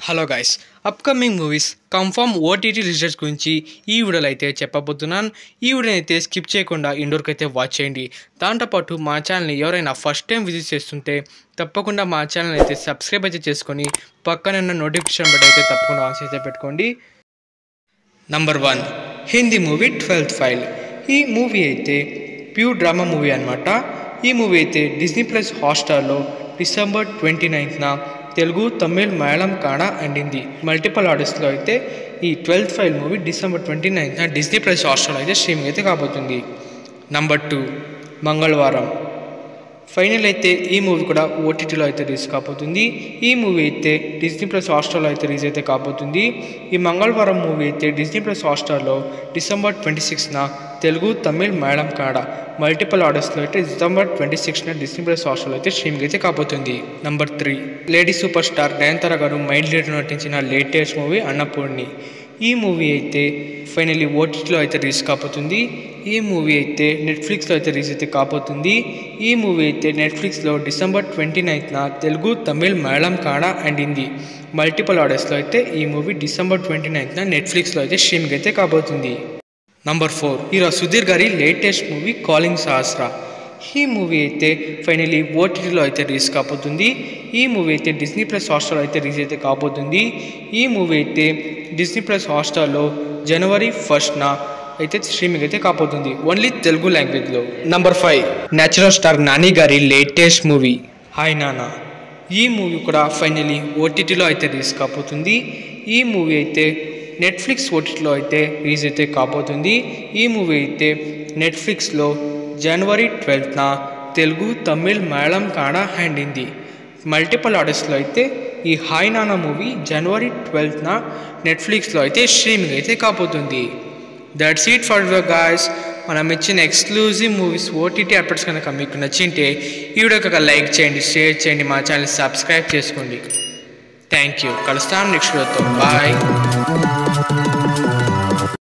Hello guys, upcoming movies confirm OTT results గురించి ఈ వీడియోలో అయితే చెప్పబోతున్నాను. ఈ వీడియోని అయితే స్కిప్ చేయకుండా ఇండోర్కి అయితే వాచ్ చేయండి. దాంతోపాటు మా ఛానల్ని ఎవరైనా ఫస్ట్ టైం విజిట్ చేస్తుంటే తప్పకుండా మా ఛానల్ అయితే సబ్స్క్రైబ్ అయితే చేసుకొని పక్కన ఉన్న నోటిఫికేషన్ బటన్ అయితే తప్పకుండా ఆన్ చేసి పెట్టుకోండి. Number 1 Hindi movie 12th fail. ఈ మూవీ అయితే ప్యూర్ డ్రామా మూవీ అనమాట. ఈ మూవీ అయితే డిజ్నీ ప్లస్ హాట్స్టార్లో డిసెంబర్ 29న తెలుగు, తమిళ్, మలయాళం, కన్నడ అండ్ హిందీ మల్టిపుల్ ఆడియన్స్లో అయితే ఈ 12th ఫైల్ మూవీ డిసెంబర్ 29న డిజ్నీ ప్లస్ హాట్స్టార్లో అయితే స్ట్రీమింగ్ అయితే కాబోతుంది. నంబర్ 2 మంగళవారం. ఫైనల్ అయితే ఈ మూవీ కూడా ఓటీటీలో అయితే రిలీజ్ కాబోతుంది. ఈ మూవీ అయితే డిజ్నీ ప్లస్ హాట్స్టార్లో అయితే రిలీజ్ అయితే కాబోతుంది. ఈ మంగళవారం మూవీ అయితే డిజ్నీ ప్లస్ హాట్స్టార్లో డిసెంబర్ 26న తెలుగు, తమిళ్, మలయాళం, కన్నడ మల్టిపుల్ ఆర్డర్స్లో అయితే డిసెంబర్ 26న డిజ్నీ ప్లస్ హాట్స్టార్లో అయితే స్ట్రీమింగ్ అయితే కాబోతుంది. Number 3 lady super star Nayanthara గారు మైండ్ లీడర్ నటించిన లేటెస్ట్ మూవీ అన్నపూర్ణి. ఈ మూవీ అయితే ఫైనల్లీ ఓటీటీలో అయితే రిలీజ్ కాబోతుంది. ఈ మూవీ అయితే నెట్ఫ్లిక్స్లో అయితే రిలీజ్ అయితే కాబోతుంది. ఈ మూవీ అయితే నెట్ఫ్లిక్స్లో డిసెంబర్ 29న తెలుగు, తమిళ్, మలయాళం, కన్నడ అండ్ హిందీ మల్టిపుల్ ఆర్డర్స్లో అయితే ఈ మూవీ డిసెంబర్ 29న నెట్ఫ్లిక్స్లో అయితే స్ట్రీమింగ్ అయితే కాబోతుంది. నంబర్ 4 హీరో సుధీర్ గారి లేటెస్ట్ మూవీ కాలింగ్ సహస్ర. ఈ మూవీ అయితే ఫైనల్లీ ఓటీటీలో అయితే రిలీజ్ కాబోతుంది. ఈ మూవీ అయితే డిజ్నీ ప్లస్ హాట్స్టార్ అయితే రిలీజ్ అయితే కాబోతుంది. ఈ మూవీ అయితే డిజ్నీ ప్లస్ హాట్స్టార్లో జనవరి 1న అయితే స్ట్రీమింగ్ అయితే కాబోతుంది, ఓన్లీ తెలుగు లాంగ్వేజ్లో. నంబర్ 5 నేచురల్ స్టార్ నాని గారి లేటెస్ట్ మూవీ హాయ్ నానా. ఈ మూవీ కూడా ఫైనల్లీ ఓటీటీలో అయితే రిలీజ్ కాబోతుంది. ఈ మూవీ అయితే నెట్ఫ్లిక్స్ ఓటీటీలో అయితే రిలీజ్ అయితే కాబోతుంది. ఈ మూవీ అయితే నెట్ఫ్లిక్స్లో జనవరి 12న తెలుగు, తమిళ్, మలయాళం, కన్నడ అండ్ హిందీ మల్టిపుల్ ఆర్డర్స్లో అయితే ఈ హాయ్ నానా మూవీ జనవరి 12న నెట్ఫ్లిక్స్లో అయితే స్ట్రీమింగ్ అయితే కాబోతుంది. That's it for the guys. మనం ఇచ్చిన ఎక్స్క్లూజివ్ మూవీస్ ఓటీటీ అప్డేట్స్ కనుక మీకు నచ్చింటే ఈ వీడియోకి ఒక లైక్ చేయండి, షేర్ చేయండి, మా ఛానల్ సబ్స్క్రైబ్ చేసుకోండి. Thank you. కలుస్తాను నెక్స్ట్ వీడియోతో. బాయ్.